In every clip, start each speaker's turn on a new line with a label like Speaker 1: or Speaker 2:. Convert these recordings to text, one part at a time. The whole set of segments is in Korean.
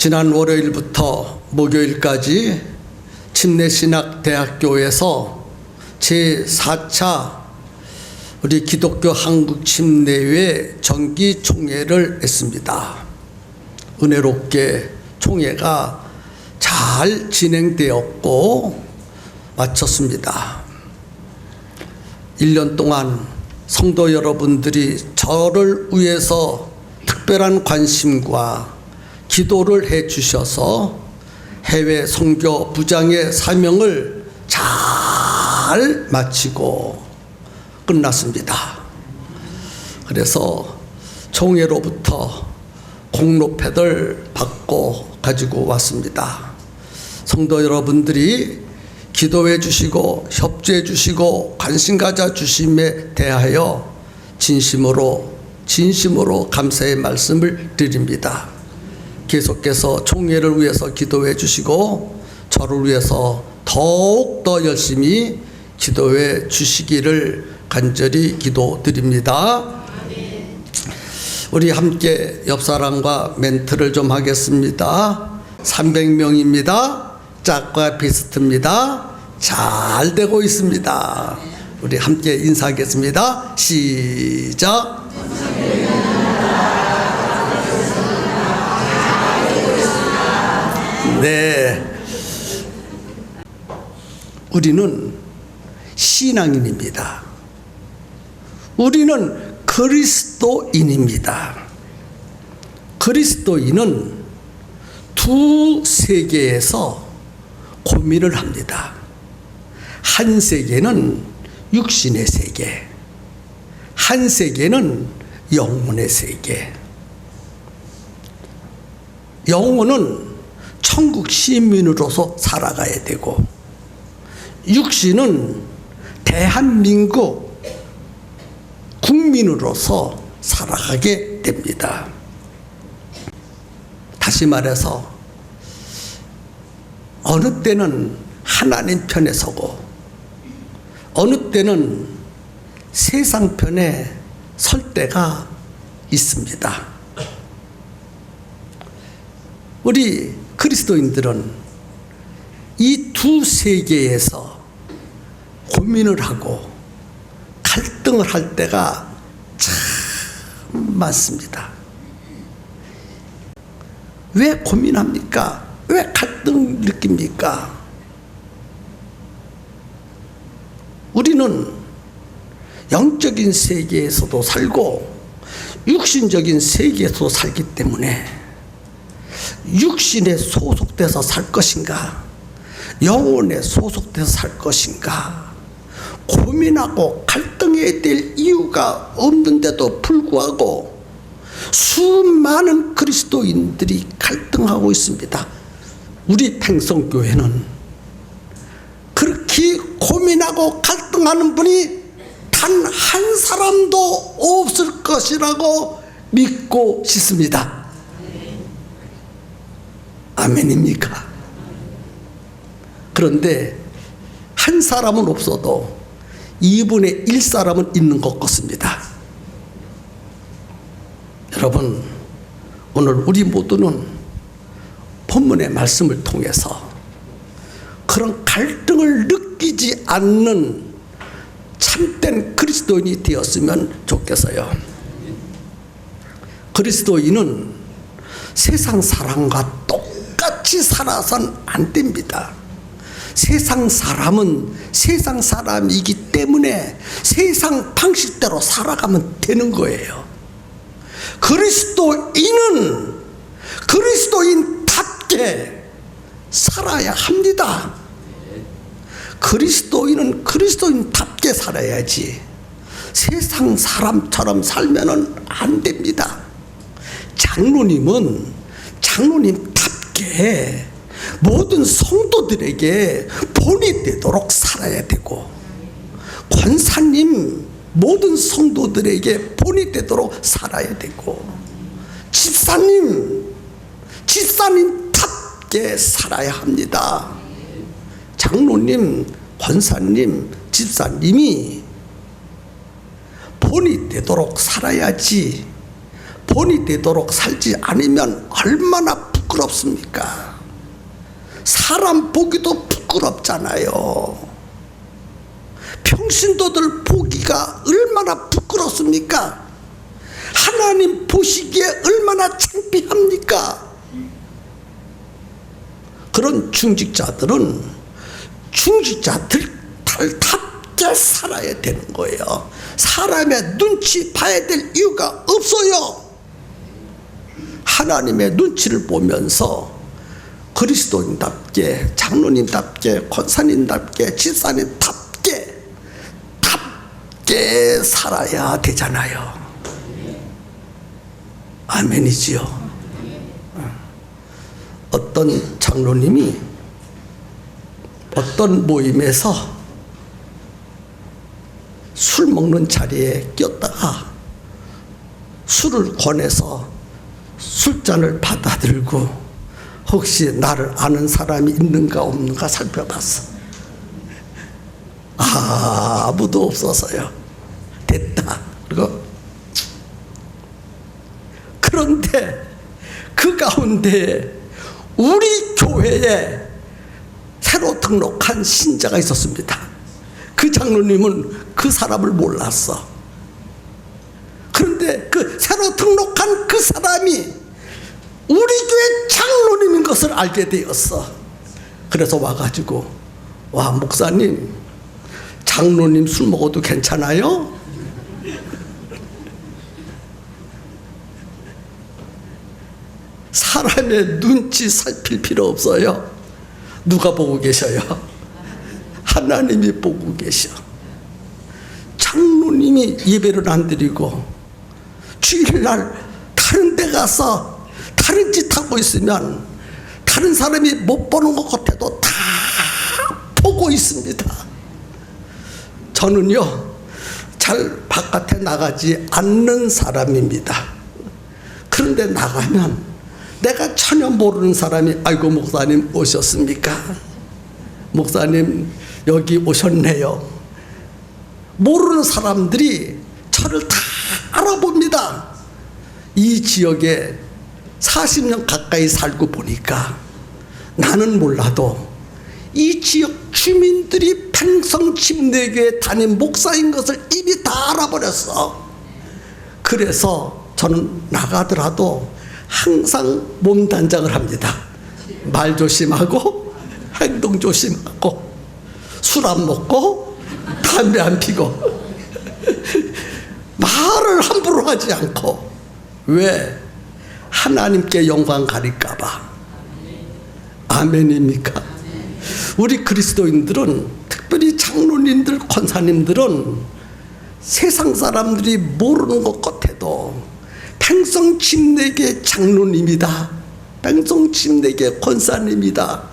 Speaker 1: 지난 월요일부터 목요일까지 침례신학대학교에서 제4차 우리 기독교 한국 침례회 정기 총회를 했습니다. 은혜롭게 총회가 잘 진행되었고 마쳤습니다. 1년 동안 성도 여러분들이 저를 위해서 특별한 관심과 기도를 해 주셔서 해외 선교 부장의 사명을 잘 마치고 끝났습니다. 그래서 총회로부터 공로패를 받고 가지고 왔습니다. 성도 여러분들이 기도해 주시고 협조해 주시고 관심 가져 주심에 대하여 진심으로 감사의 말씀을 드립니다. 계속해서 총회를 위해서 기도해 주시고 저를 위해서 더욱더 열심히 기도해 주시기를 간절히 기도드립니다. 우리 함께 옆사람과 멘트를 좀 하겠습니다. 300명입니다. 짝과 비슷합니다. 잘 되고 있습니다. 우리 함께 인사하겠습니다. 시작. 네, 우리는 신앙인입니다. 우리는 그리스도인입니다. 그리스도인은 두 세계에서 고민을 합니다. 한 세계는 육신의 세계, 한 세계는 영혼의 세계. 영혼은 천국 시민으로서 살아가야 되고, 육신은 대한민국 국민으로서 살아가게 됩니다. 다시 말해서 어느 때는 하나님 편에 서고 어느 때는 세상 편에 설 때가 있습니다. 우리 그리스도인들은 이 두 세계에서 고민을 하고 갈등을 할 때가 참 많습니다. 왜 고민합니까? 왜 갈등을 느낍니까? 우리는 영적인 세계에서도 살고 육신적인 세계에서도 살기 때문에 육신에 소속돼서 살 것인가, 영혼에 소속돼서 살 것인가 고민하고 갈등해야 될 이유가 없는데도 불구하고 수많은 그리스도인들이 갈등하고 있습니다. 우리 팽성교회는 그렇게 고민하고 갈등하는 분이 단 한 사람도 없을 것이라고 믿고 싶습니다. 아멘입니까? 그런데 한 사람은 없어도 2분의 1 사람은 있는 것 같습니다. 여러분, 오늘 우리 모두는 본문의 말씀을 통해서 그런 갈등을 느끼지 않는 참된 그리스도인이 되었으면 좋겠어요. 그리스도인은 세상 사람과 똑같이 살아서는 안 됩니다. 세상 사람은 세상 사람이기 때문에 세상 방식대로 살아가면 되는 거예요. 그리스도인은 그리스도인답게 살아야 합니다. 그리스도인은 그리스도인답게 살아야지 세상 사람처럼 살면은 안 됩니다. 장로님은 장로님답게 모든 성도들에게 본이 되도록 살아야 되고, 권사님 모든 성도들에게 본이 되도록 살아야 되고, 집사님답게 살아야 합니다. 장로님, 권사님, 집사님이 본이 되도록 살아야지, 본이 되도록 살지 않으면 얼마나 부끄럽습니까? 부끄럽습니까? 사람 보기도 부끄럽잖아요. 평신도들 보기가 얼마나 부끄럽습니까? 하나님 보시기에 얼마나 창피합니까? 그런 중직자들은 중직자들답게 살아야 되는 거예요. 사람의 눈치 봐야 될 이유가 없어요. 하나님의 눈치를 보면서 그리스도인답게, 장로님답게, 권사님답게, 집사님답게 살아야 되잖아요. 아멘이지요. 어떤 장로님이 어떤 모임에서 술 먹는 자리에 꼈다가 술을 권해서 술잔을 받아들고 혹시 나를 아는 사람이 있는가 없는가 살펴봤어. 아무도 없어서요. 됐다. 그런데 그 가운데 우리 교회에 새로 등록한 신자가 있었습니다. 그 장로님은 그 사람을 몰랐어. 그런데 그 새로 등록한 그 사람이 우리 교회 장로님인 것을 알게 되었어. 그래서 와가지고, 와, 목사님, 장로님 술 먹어도 괜찮아요? 사람의 눈치 살필 필요 없어요. 누가 보고 계셔요? 하나님이 보고 계셔. 장로님이 예배를 안 드리고 주일날 다른 데 가서 다른 짓 하고 있으면 다른 사람이 못 보는 것 같아도 다 보고 있습니다. 저는요, 잘 바깥에 나가지 않는 사람입니다. 그런데 나가면 내가 전혀 모르는 사람이, 아이고 목사님 오셨습니까? 목사님 여기 오셨네요. 모르는 사람들이 저를 다 알아봅니다. 이 지역에 40년 가까이 살고 보니까 나는 몰라도 이 지역 주민들이 팽성침례교회 담임 목사인 것을 이미 다 알아버렸어. 그래서 저는 나가더라도 항상 몸단장을 합니다. 말 조심하고 행동 조심하고 술 안 먹고 담배 안 피고 말을 함부로 하지 않고. 왜? 하나님께 영광 가릴까 봐. 아멘입니까? 우리 그리스도인들은, 특별히 장로님들, 권사님들은 세상 사람들이 모르는 것 같아도 팽성침례교회 장로님이다, 팽성침례교회 권사님이다,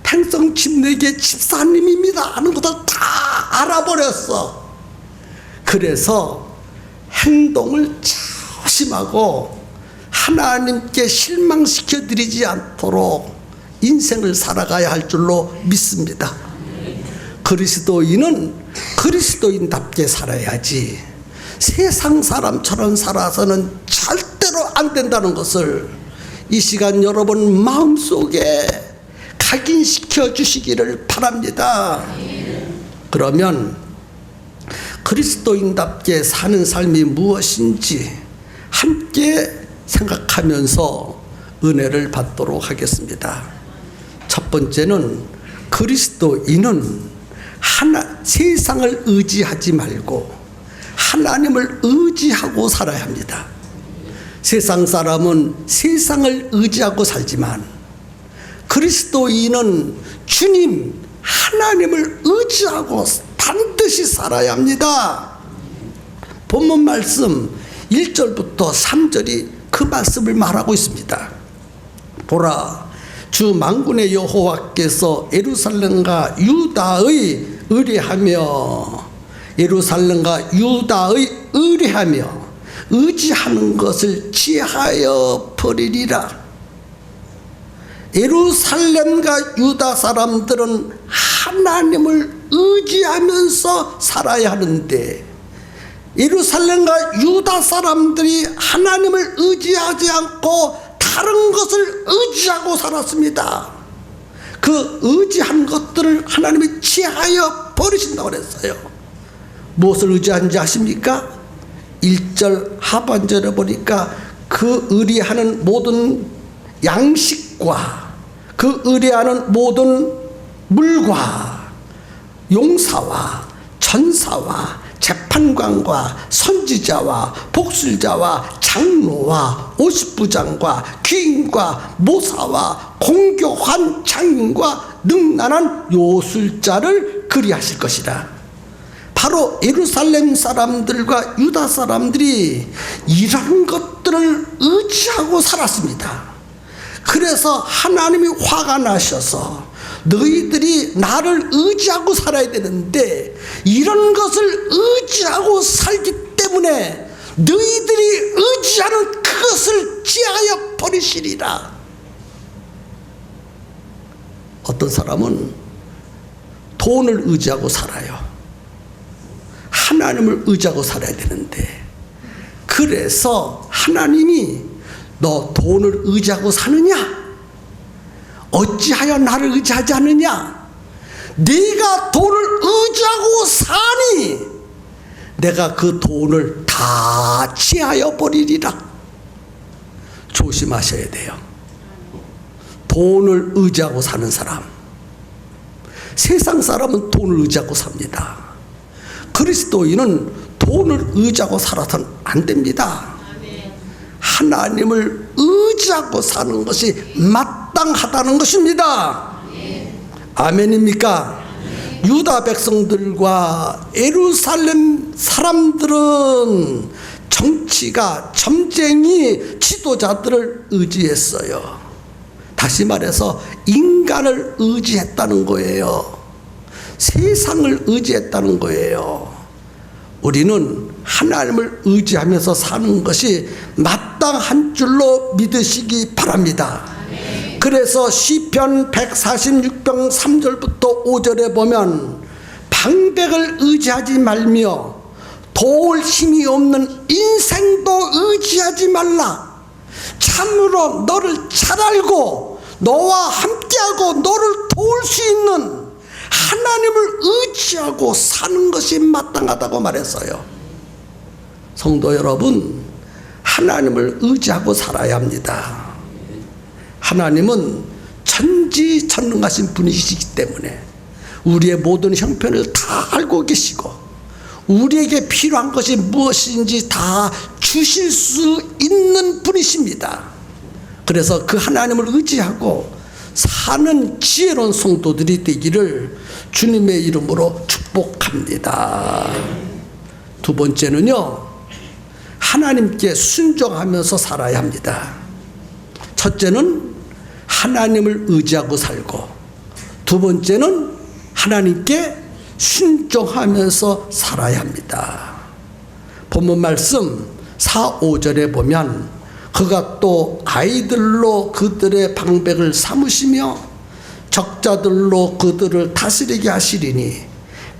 Speaker 1: 팽성침례교회 집사님입니다 하는 것을 다 알아버렸어. 그래서 행동을 조심하고 하나님께 실망시켜 드리지 않도록 인생을 살아가야 할 줄로 믿습니다. 그리스도인은 그리스도인답게 살아야지 세상 사람처럼 살아서는 절대로 안 된다는 것을 이 시간 여러분 마음속에 각인시켜 주시기를 바랍니다. 그러면 그리스도인답게 사는 삶이 무엇인지 함께 생각하면서 은혜를 받도록 하겠습니다. 첫 번째는 그리스도인은 세상을 의지하지 말고 하나님을 의지하고 살아야 합니다. 세상 사람은 세상을 의지하고 살지만 그리스도인은 주님 하나님을 의지하고 반드시 살아야 합니다. 본문 말씀 1절부터 3절이 그 말씀을 말하고 있습니다. 보라, 주 만군의 여호와께서 예루살렘과 유다의 의뢰하며 의지하는 것을 취하여 버리리라. 예루살렘과 유다 사람들은 하나님을 의지하면서 살아야 하는데 예루살렘과 유다 사람들이 하나님을 의지하지 않고 다른 것을 의지하고 살았습니다. 그 의지한 것들을 하나님이 취하여 버리신다고 그랬어요. 무엇을 의지하는지 아십니까? 1절 하반절에 보니까 그 의리하는 모든 양식과 그 의리하는 모든 물과 용사와 전사와 재판관과 선지자와 복술자와 장로와 50부장과 귀인과 모사와 공교한 장인과 능란한 요술자를 그리하실 것이라. 바로 예루살렘 사람들과 유다 사람들이 이런 것들을 의지하고 살았습니다. 그래서 하나님이 화가 나셔서 너희들이 나를 의지하고 살아야 되는데 이런 것을 의지하고 살기 때문에 너희들이 의지하는 그것을 취하여 버리시리라. 어떤 사람은 돈을 의지하고 살아요. 하나님을 의지하고 살아야 되는데, 그래서 하나님이 너 돈을 의지하고 사느냐? 어찌하여 나를 의지하지 않느냐? 네가 돈을 의지하고 사니 내가 그 돈을 다 취하여 버리리라. 조심하셔야 돼요. 돈을 의지하고 사는 사람, 세상 사람은 돈을 의지하고 삽니다. 그리스도인은 돈을 의지하고 살아서는 안 됩니다. 하나님을 의지하고 사는 것이 마땅하다는 것입니다. 아멘입니까? 유다 백성들과 예루살렘 사람들은 정치가 점쟁이 지도자들을 의지했어요. 다시 말해서 인간을 의지했다는 거예요. 세상을 의지했다는 거예요. 우리는 하나님을 의지하면서 사는 것이 마땅한 줄로 믿으시기 바랍니다. 그래서 시편 146편 3절부터 5절에 보면 방백을 의지하지 말며 도울 힘이 없는 인생도 의지하지 말라. 참으로 너를 잘 알고 너와 함께하고 너를 도울 수 있는 하나님을 의지하고 사는 것이 마땅하다고 말했어요. 성도 여러분, 하나님을 의지하고 살아야 합니다. 하나님은 천지전능하신 분이시기 때문에 우리의 모든 형편을 다 알고 계시고 우리에게 필요한 것이 무엇인지 다 주실 수 있는 분이십니다. 그래서 그 하나님을 의지하고 사는 지혜로운 성도들이 되기를 주님의 이름으로 축복합니다. 두 번째는요, 하나님께 순종하면서 살아야 합니다. 첫째는 하나님을 의지하고 살고, 두 번째는 하나님께 순종하면서 살아야 합니다. 본문 말씀 4, 5절에 보면 그가 또 아이들로 그들의 방백을 삼으시며 적자들로 그들을 다스리게 하시리니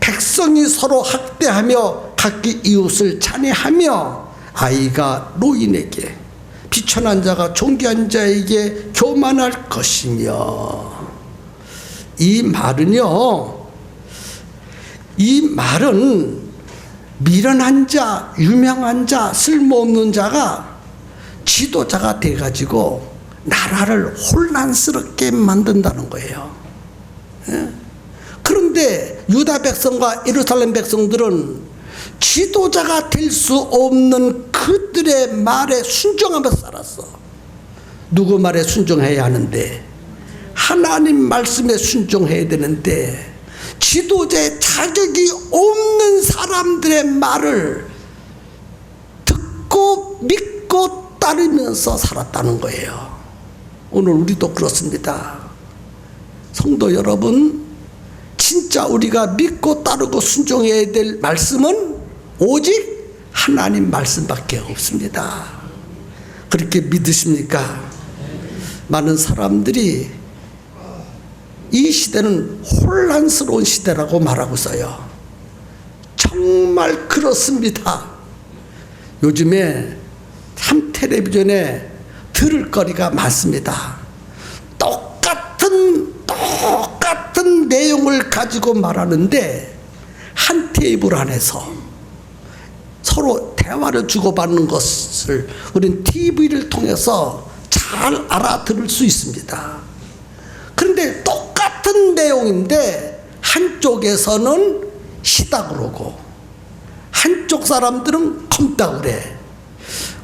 Speaker 1: 백성이 서로 학대하며 각기 이웃을 찬해하며 아이가 노인에게 비천한 자가 존귀한 자에게 교만할 것이며. 이 말은 미련한 자, 유명한 자, 쓸모없는 자가 지도자가 돼가지고 나라를 혼란스럽게 만든다는 거예요. 그런데 유다 백성과 예루살렘 백성들은 지도자가 될 수 없는 그들의 말에 순종하면서 살았어. 누구 말에 순종해야 하는데? 하나님 말씀에 순종해야 되는데 지도자의 자격이 없는 사람들의 말을 듣고 믿고 따르면서 살았다는 거예요. 오늘 우리도 그렇습니다. 성도 여러분, 진짜 우리가 믿고 따르고 순종해야 될 말씀은 오직 하나님 말씀밖에 없습니다. 그렇게 믿으십니까? 많은 사람들이 이 시대는 혼란스러운 시대라고 말하고 있어요. 정말 그렇습니다. 요즘에 참 텔레비전에 들을 거리가 많습니다. 똑같은 내용을 가지고 말하는데 한 테이블 안에서 서로 대화를 주고받는 것을 우리는 TV를 통해서 잘 알아들을 수 있습니다. 그런데 똑같은 내용인데 한쪽에서는 시다 그러고 한쪽 사람들은 검다고 그래.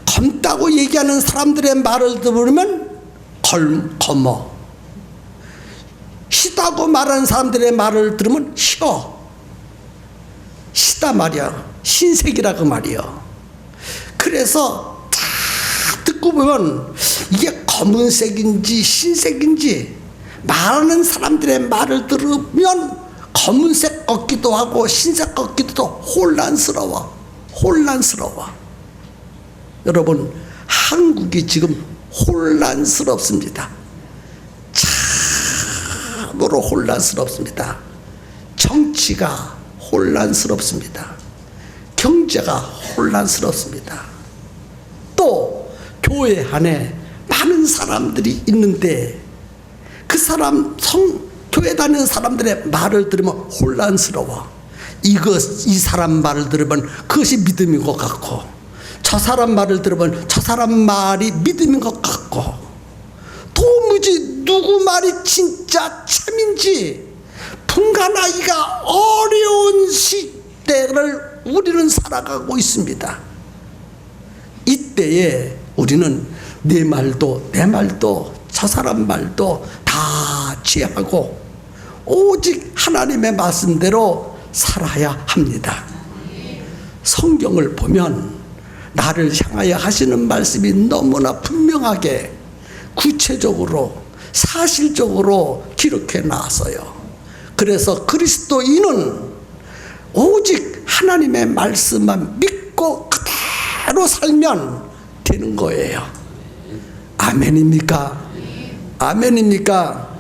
Speaker 1: 검다고 얘기하는 사람들의 말을 들으면 검어. 시다고 말하는 사람들의 말을 들으면 쉬어. 시다 말이야. 신색이라 그 말이야. 그래서 다 듣고 보면 이게 검은색인지 신색인지 말하는 사람들의 말을 들으면 검은색 같기도 하고 흰색 같기도 하고 혼란스러워. 여러분, 한국이 지금 혼란스럽습니다. 참으로 혼란스럽습니다. 정치가 혼란스럽습니다. 경제가 혼란스럽습니다. 또 교회 안에 많은 사람들이 있는데 그 교회 다니는 사람들의 말을 들으면 혼란스러워. 이 사람 말을 들으면 그것이 믿음인 것 같고, 저 사람 말을 들으면 저 사람 말이 믿음인 것 같고, 도무지 누구 말이 진짜 참인지 분간하기가 어려운 시대를 우리는 살아가고 있습니다. 이때에 우리는 내 말도 저 사람 말도 다 취하고 오직 하나님의 말씀대로 살아야 합니다. 성경을 보면 나를 향하여 하시는 말씀이 너무나 분명하게 구체적으로 사실적으로 기록해 놨어요. 그래서 그리스도인은 오직 하나님의 말씀만 믿고 그대로 살면 되는 거예요. 아멘입니까? 아멘입니까?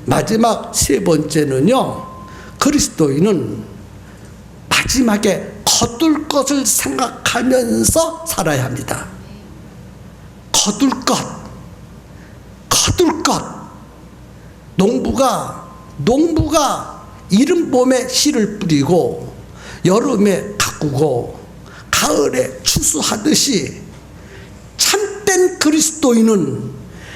Speaker 1: 마지막 세 번째는요, 그리스도인은 마지막에 거둘 것을 생각하면서 살아야 합니다. 거둘 것. 농부가 이른 봄에 씨를 뿌리고 여름에 가꾸고 가을에 추수하듯이 참된 그리스도인은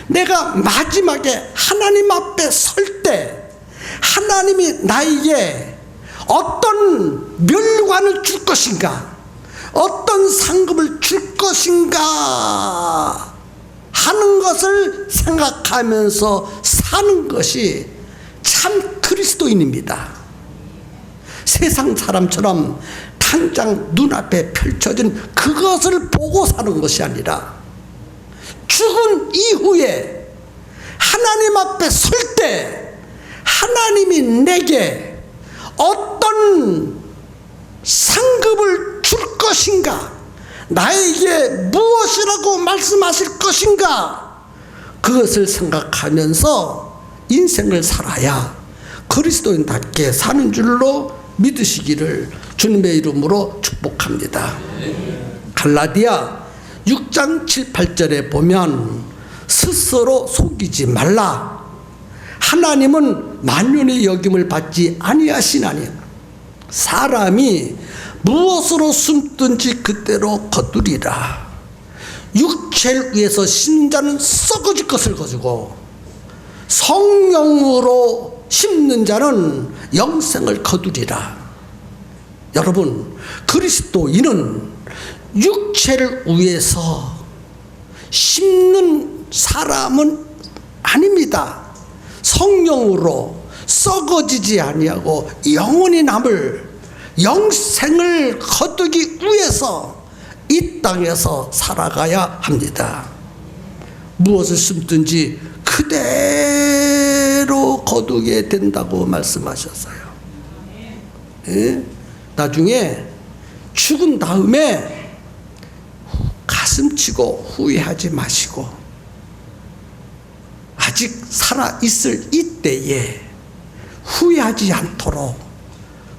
Speaker 1: 내가 마지막에 하나님 앞에 설 때 하나님이 나에게 어떤 멸관을 줄 것인가, 어떤 상급을 줄 것인가 하는 것을 생각하면서 사는 것이 참 그리스도인입니다. 세상 사람처럼 당장 눈앞에 펼쳐진 그것을 보고 사는 것이 아니라 죽은 이후에 하나님 앞에 설 때 하나님이 내게 어떤 상급을 줄 것인가, 나에게 무엇이라고 말씀하실 것인가, 그것을 생각하면서 인생을 살아야 그리스도인답게 사는 줄로 믿으시기를 주님의 이름으로 축복합니다. 갈라디아 6장 7, 8절에 보면 스스로 속이지 말라. 하나님은 만윤의 여김을 받지 아니하시나니 사람이 무엇으로 숨든지 그대로 거두리라. 육체를 위해서 심는 자는 썩어질 것을 거두고 성령으로 심는 자는 영생을 거두리라. 여러분, 그리스도인은 육체를 위해서 심는 사람은 아닙니다. 성령으로 썩어지지 아니하고 영원히 남을 영생을 거두기 위해서 이 땅에서 살아가야 합니다. 무엇을 심든지 그대로 거두게 된다고 말씀하셨어요. 예? 나중에 죽은 다음에 가슴치고 후회하지 마시고 아직 살아있을 이때에 후회하지 않도록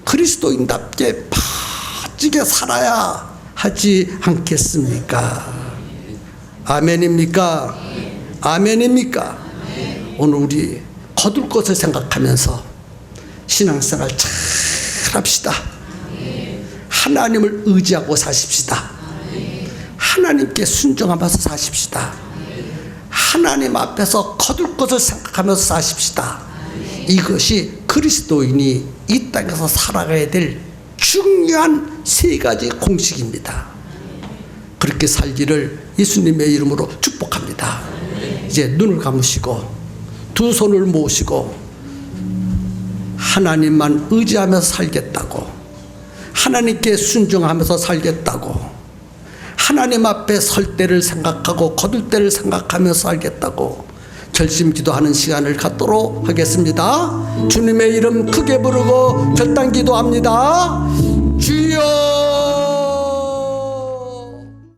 Speaker 1: 그리스도인답게 바지게 살아야 하지 않겠습니까? 아멘입니까? 아멘입니까? 오늘 우리 거둘 것을 생각하면서 신앙생활 잘 합시다. 하나님을 의지하고 사십시다. 하나님께 순종하면서 사십시다. 하나님 앞에서 거둘 것을 생각하면서 사십시다. 이것이 그리스도인이 이 땅에서 살아가야 될 중요한 세 가지 공식입니다. 그렇게 살기를 예수님의 이름으로 축복합니다. 이제 눈을 감으시고 두 손을 모으시고 하나님만 의지하면서 살겠다고, 하나님께 순종하면서 살겠다고, 하나님 앞에 설 때를 생각하고 거둘 때를 생각하면서 살겠다고 결심 기도하는 시간을 갖도록 하겠습니다. 주님의 이름 크게 부르고 결단 기도합니다. 주여